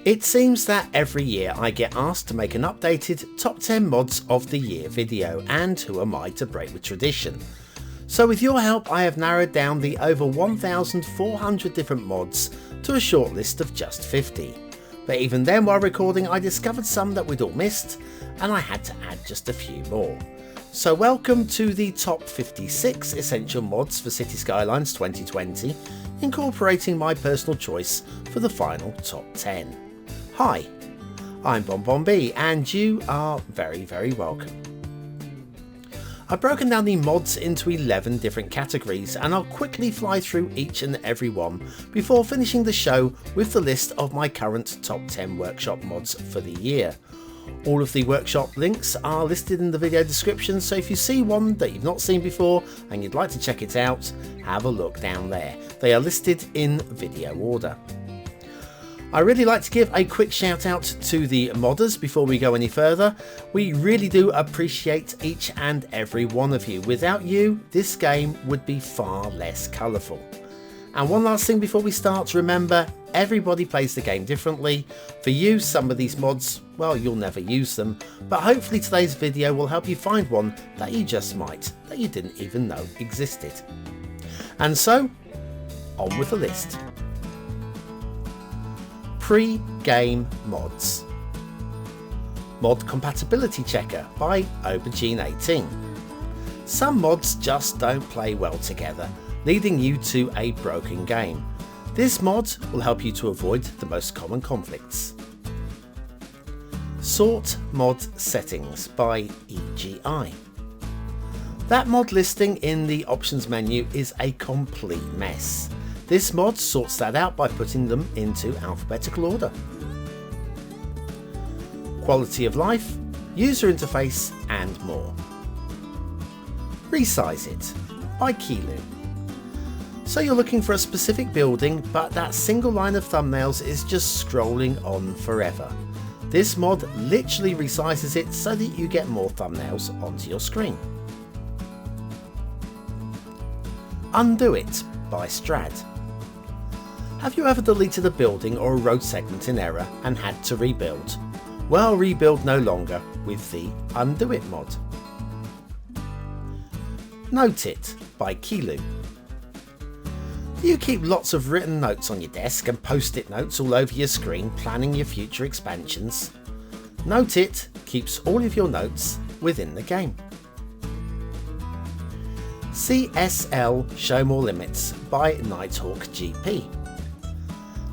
It seems that every year I get asked to make an updated top 10 mods of the year video, and who am I to break with tradition? So with your help I have narrowed down the over 1,400 different mods to a short list of just 50. But even then, while recording, I discovered some that we'd all missed and I had to add just a few more. So welcome to the top 56 essential mods for City Skylines 2020, incorporating my personal choice for the final top 10. Hi, I'm BonBonB and you are very welcome. I've broken down the mods into 11 different categories and I'll quickly fly through each and every one before finishing the show with the list of my current top 10 workshop mods for the year. All of the workshop links are listed in the video description, so if you see one that you've not seen before and you'd like to check it out, have a look down there. They are listed in video order. I really like to give a quick shout out to the modders before we go any further. We really do appreciate each and every one of you. Without you, this game would be far less colourful. And one last thing before we start, remember, everybody plays the game differently. For you, some of these mods, well, you'll never use them, but hopefully today's video will help you find one that you just might, that you didn't even know existed. And so, on with the list. Pre-game mods. Mod Compatibility Checker by Aubergine18. Some mods just don't play well together, leading you to a broken game. This mod will help you to avoid the most common conflicts. Sort Mod Settings by EGI. That mod listing in the options menu is a complete mess. This mod sorts that out by putting them into alphabetical order. Quality of life, user interface and more. Resize It by Kilu. So you're looking for a specific building, but that single line of thumbnails is just scrolling on forever. This mod literally resizes it so that you get more thumbnails onto your screen. Undo It by Strad. Have you ever deleted a building or a road segment in error and had to rebuild? Well, rebuild no longer with the Undo It mod. Note It by Kilu. Do you keep lots of written notes on your desk and post-it notes all over your screen planning your future expansions? Note It keeps all of your notes within the game. CSL Show More Limits by Nighthawk GP.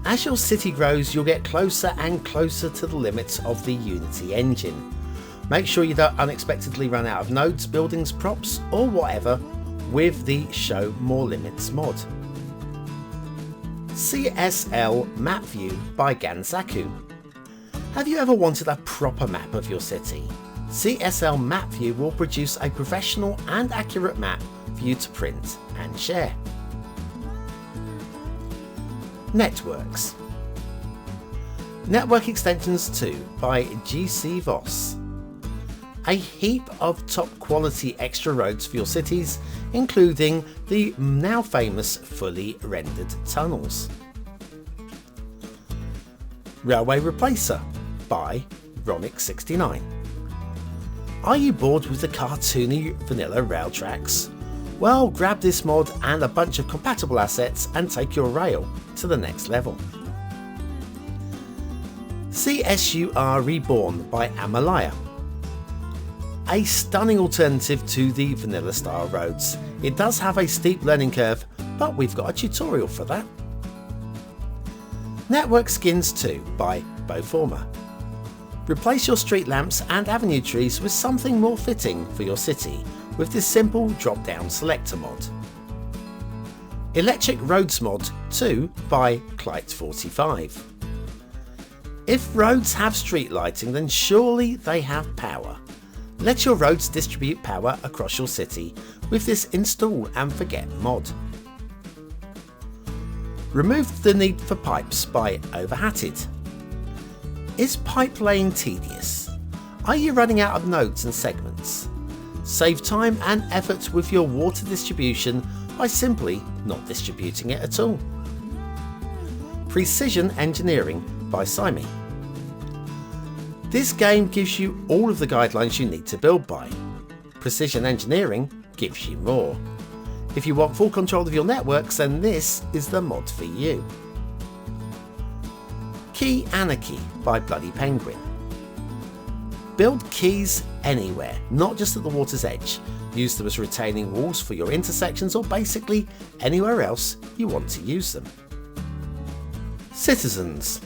As your city grows, you'll get closer and closer to the limits of the Unity engine. Make sure you don't unexpectedly run out of nodes, buildings, props or whatever with the Show More Limits mod. CSL Map View by Ganzaku. Have you ever wanted a proper map of your city? CSL Map View will produce a professional and accurate map for you to print and share. Networks. Network Extensions 2 by GC Voss. A heap of top quality extra roads for your cities, including the now famous fully rendered tunnels. Railway Replacer by Ronic69. Are you bored with the cartoony vanilla rail tracks? Well, grab this mod and a bunch of compatible assets and take your rail to the next level. CSUR Reborn by Amalaya. A stunning alternative to the vanilla style roads. It does have a steep learning curve, but we've got a tutorial for that. Network Skins 2 by Boforma. Replace your street lamps and avenue trees with something more fitting for your city with this simple drop-down selector mod. Electric Roads Mod 2 by Clyte45. If roads have street lighting, then surely they have power. Let your roads distribute power across your city with this install and forget mod. Remove the need for pipes by Overhatted. Is pipe laying tedious? Are you running out of nodes and segments? Save time and effort with your water distribution by simply not distributing it at all. Precision Engineering by Simi. This game gives you all of the guidelines you need to build by. Precision Engineering gives you more. If you want full control of your networks, then this is the mod for you. Key Anarchy by Bloody Penguin. Build keys anywhere, not just at the water's edge. Use them as retaining walls for your intersections or basically anywhere else you want to use them. Citizens.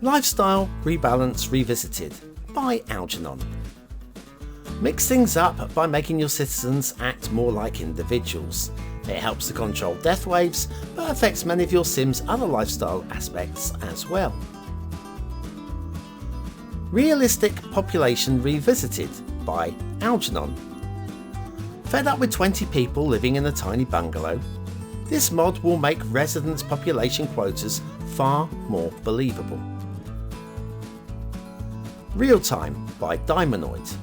Lifestyle Rebalance Revisited by Algernon. Mix things up by making your citizens act more like individuals. It helps to control death waves, but affects many of your Sims' other lifestyle aspects as well. Realistic Population Revisited by Algernon. Fed up with 20 people living in a tiny bungalow? This mod will make residents' population quotas far more believable. Real Time by Daimonoid.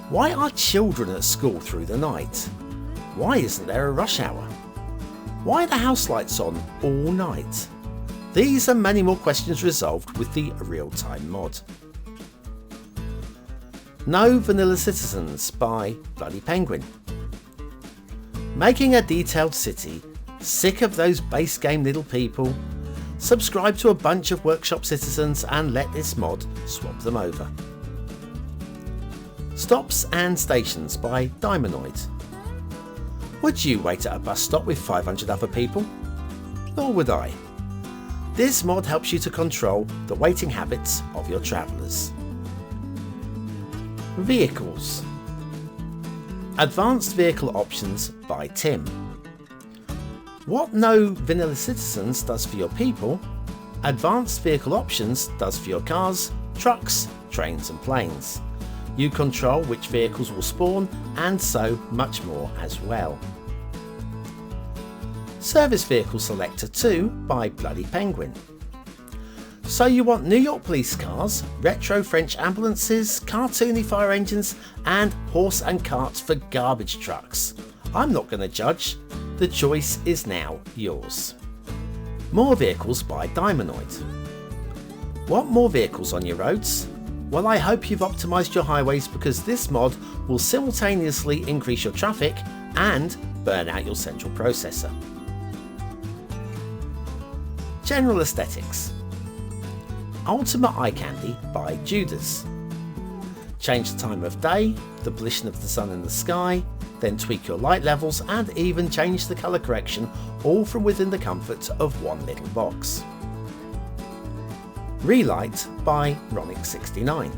Why are children at school through the night? Why isn't there a rush hour? Why are the house lights on all night? These and many more questions resolved with the Real Time mod. No Vanilla Citizens by Bloody Penguin. Making a detailed city? Sick of those base game little people? Subscribe to a bunch of workshop citizens and let this mod swap them over. Stops and Stations by Daimonoid. Would you wait at a bus stop with 500 other people? Nor would I. This mod helps you to control the waiting habits of your travellers. Vehicles. Advanced Vehicle Options by Tim. What No Vanilla Citizens does for your people, Advanced Vehicle Options does for your cars, trucks, trains and planes. You control which vehicles will spawn and so much more as well. Service Vehicle Selector 2 by Bloody Penguin. So you want New York police cars, retro French ambulances, cartoony fire engines and horse and carts for garbage trucks. I'm not going to judge. The choice is now yours. More Vehicles by Daimonoid. Want more vehicles on your roads? Well, I hope you've optimised your highways because this mod will simultaneously increase your traffic and burn out your central processor. General Aesthetics. Ultimate Eye Candy by Judas. Change the time of day, the position of the sun in the sky, then tweak your light levels and even change the colour correction, all from within the comfort of one little box. Relight by Ronic69.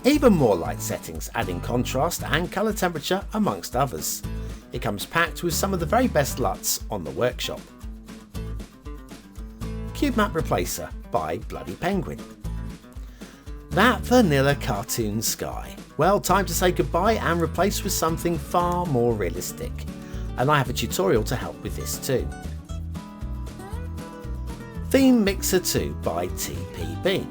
Even more light settings, adding contrast and colour temperature amongst others. It comes packed with some of the very best LUTs on the workshop. Cube Map Replacer by Bloody Penguin. That vanilla cartoon sky. Well, time to say goodbye and replace with something far more realistic. And I have a tutorial to help with this too. Theme Mixer 2 by TPB.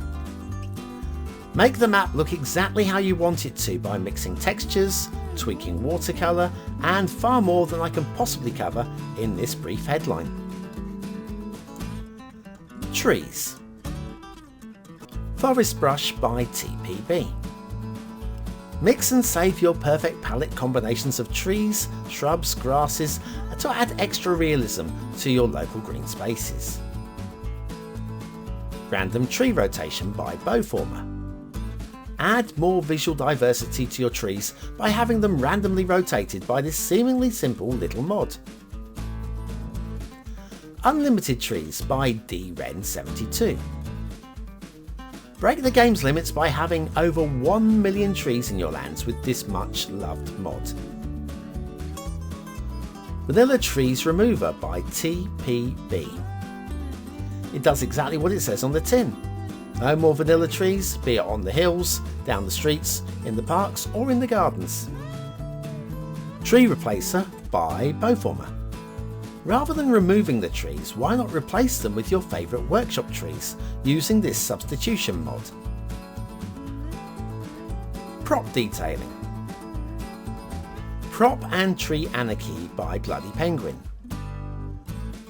Make the map look exactly how you want it to by mixing textures, tweaking watercolour and far more than I can possibly cover in this brief headline. Trees. Forest Brush by TPB. Mix and save your perfect palette combinations of trees, shrubs, grasses to add extra realism to your local green spaces. Random Tree Rotation by Bowformer. Add more visual diversity to your trees by having them randomly rotated by this seemingly simple little mod. Unlimited Trees by DRen72. Break the game's limits by having over 1 million trees in your lands with this much loved mod. Vanilla Trees Remover by TPB. It does exactly what it says on the tin. No more vanilla trees, be it on the hills, down the streets, in the parks or in the gardens. Tree Replacer by Bowformer. Rather than removing the trees, why not replace them with your favourite workshop trees using this substitution mod? Prop Detailing. Prop and Tree Anarchy by Bloody Penguin.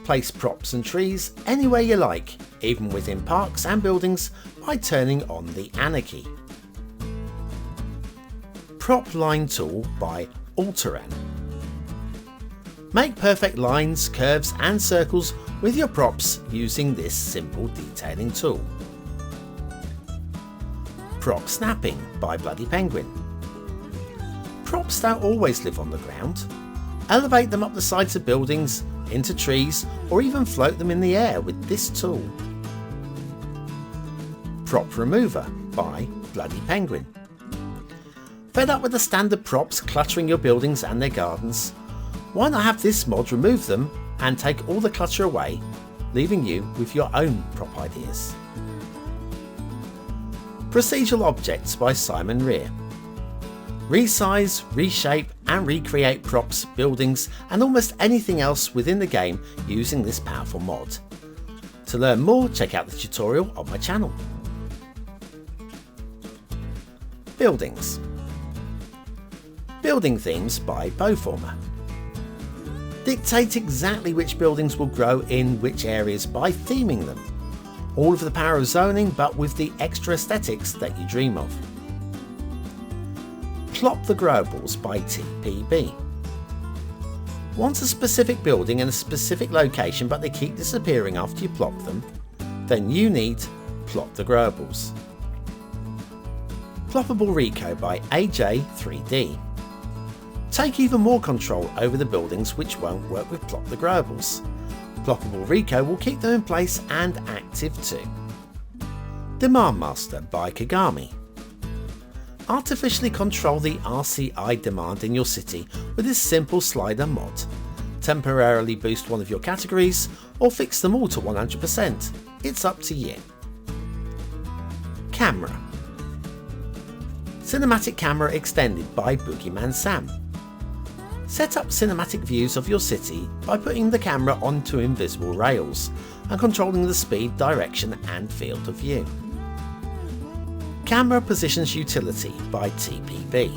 place props and trees anywhere you like, even within parks and buildings, by turning on the Anarchy. Prop Line Tool by Alteran. Make perfect lines, curves and circles with your props using this simple detailing tool. Prop Snapping by Bloody Penguin. Props don't always live on the ground. Elevate them up the sides of buildings, into trees, or even float them in the air with this tool. Prop Remover by Bloody Penguin. Fed up with the standard props cluttering your buildings and their gardens? Why not have this mod remove them and take all the clutter away, leaving you with your own prop ideas. Procedural Objects by Simon Rear. Resize, reshape and recreate props, buildings and almost anything else within the game using this powerful mod. To learn more, check out the tutorial on my channel. Buildings. Building Themes by Bowformer. Dictate exactly which buildings will grow in which areas by theming them. All of the power of zoning, but with the extra aesthetics that you dream of. Plop the Growables by TPB. Want a specific building in a specific location but they keep disappearing after you plop them? Then you need Plop the Growables. Ploppable Reco by AJ3D. Take even more control over the buildings which won't work with Plop the Growables. Ploppable Reco will keep them in place and active too. Demand Master by Kagami. Artificially control the RCI demand in your city with this simple slider mod. Temporarily boost one of your categories or fix them all to 100%. It's up to you. Camera. Cinematic Camera Extended by Boogeyman Sam. Set up cinematic views of your city by putting the camera onto invisible rails and controlling the speed, direction and field of view. Camera Positions Utility by TPB.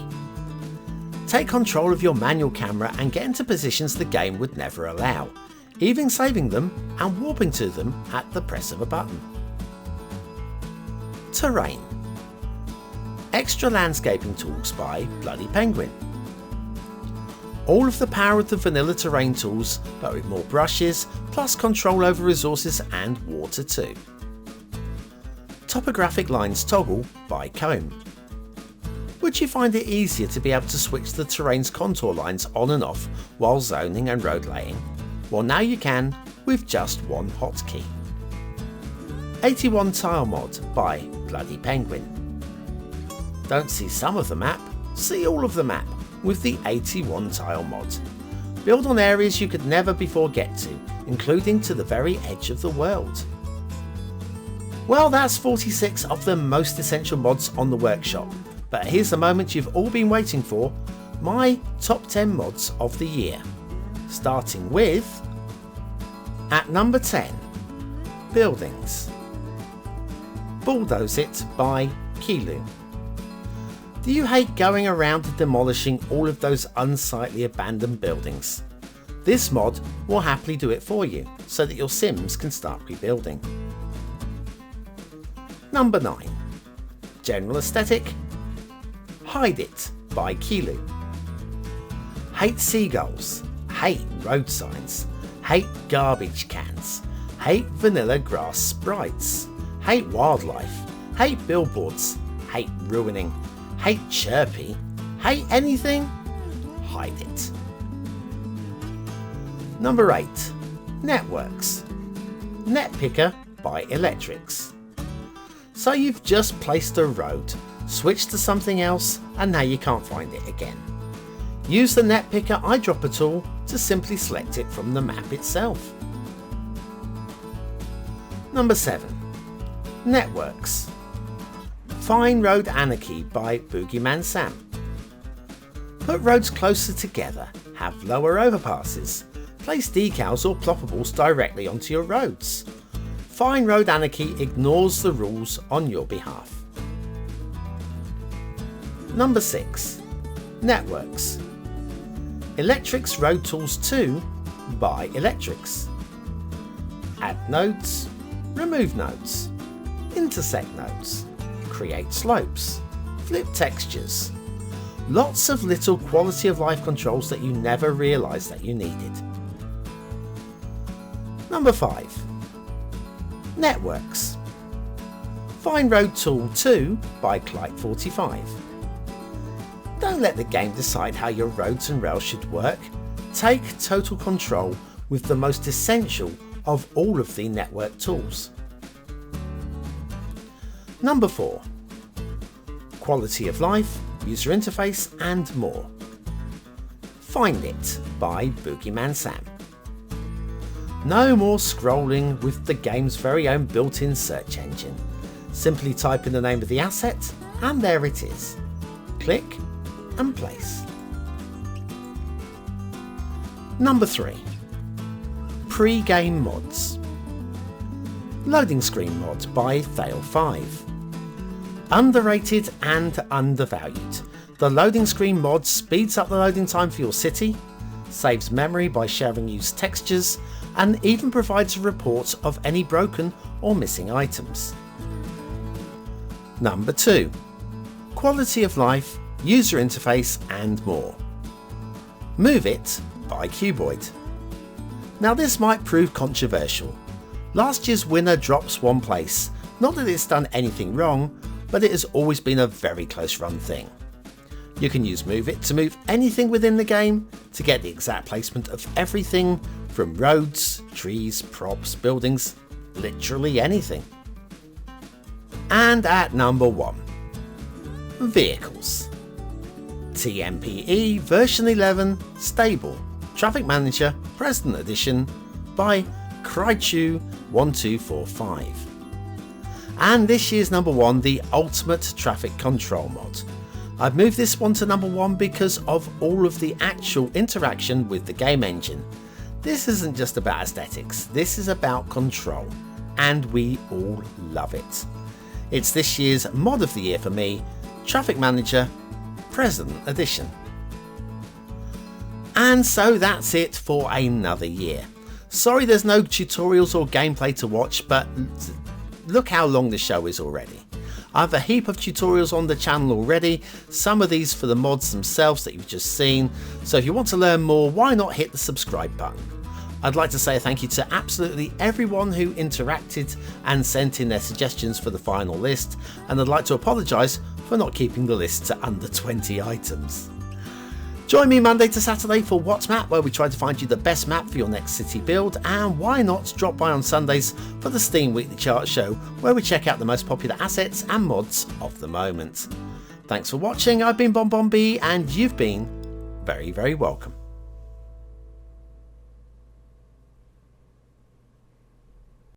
Take control of your manual camera and get into positions the game would never allow, even saving them and warping to them at the press of a button. Terrain. Extra Landscaping Tools by Bloody Penguin. All of the power of the vanilla terrain tools, but with more brushes, plus control over resources and water too. Topographic Lines Toggle by Comb. Would you find it easier to be able to switch the terrain's contour lines on and off while zoning and road laying? Well, now you can with just one hotkey. 81 Tile Mod by Bloody Penguin. Don't see some of the map, see all of the map with the 81 Tile mod. Build on areas you could never before get to, including to the very edge of the world. Well, that's 46 of the most essential mods on the workshop, but here's the moment you've all been waiting for, my top 10 mods of the year. Starting with, at number 10, Buildings. Bulldoze It by Kilu. Do you hate going around and demolishing all of those unsightly abandoned buildings? This mod will happily do it for you, so that your Sims can start rebuilding. Number 9. General Aesthetic. Hide It by Kilu. Hate seagulls, hate road signs, hate garbage cans, hate vanilla grass sprites, hate wildlife, hate billboards, hate ruining, hate chirpy, hate anything? Hide it. Number 8. Networks. Netpicker by Electrics. So you've just placed a road, switched to something else and now you can't find it again. Use the Netpicker eyedropper tool to simply select it from the map itself. Number 7. Networks. Fine Road Anarchy by Boogeyman Sam. Put roads closer together, have lower overpasses, place decals or ploppables directly onto your roads. Fine Road Anarchy ignores the rules on your behalf. Number 6. Networks. Electrics Road Tools 2 by Electrics. add nodes, remove nodes, intersect nodes, create slopes, flip textures. Lots of little quality of life controls that you never realised that you needed. Number 5. Networks. Find Road Tool 2 by Clyde45. Don't let the game decide how your roads and rails should work. Take total control with the most essential of all of the network tools. Number 4. Quality of life, user interface and more. Find It by Boogeyman Sam. No more scrolling with the game's very own built-in search engine. Simply type in the name of the asset and there it is. Click and place. Number 3. Pre-game mods. Loading screen mod by Thale5. Underrated and undervalued. The loading screen mod speeds up the loading time for your city, saves memory by sharing used textures, and even provides a report of any broken or missing items. Number 2. Quality of life, user interface and more. Move It by Cuboid. Now this might prove controversial. Last year's winner drops one place. Not that it's done anything wrong, but it has always been a very close run thing. You can use Move It to move anything within the game, to get the exact placement of everything from roads, trees, props, buildings, literally anything. And at number 1. Vehicles. TMPE version 11 Stable Traffic Manager President Edition by Krychu1245. And this year's number 1, the Ultimate Traffic Control mod. I've moved this one to number 1 because of all of the actual interaction with the game engine. This isn't just about aesthetics, this is about control, and we all love it. It's this year's mod of the year for me, Traffic Manager President Edition. And so that's it for another year. Sorry there's no tutorials or gameplay to watch, but look how long the show is already. I have a heap of tutorials on the channel already, some of these for the mods themselves that you've just seen, so if you want to learn more, why not hit the subscribe button. I'd like to say thank you to absolutely everyone who interacted and sent in their suggestions for the final list, and I'd like to apologise for not keeping the list to under 20 items. Join me Monday to Saturday for What's Map, where we try to find you the best map for your next city build, and why not drop by on Sundays for the Steam Weekly Chart Show, where we check out the most popular assets and mods of the moment. Thanks for watching, I've been BonBonB, and you've been very, very welcome.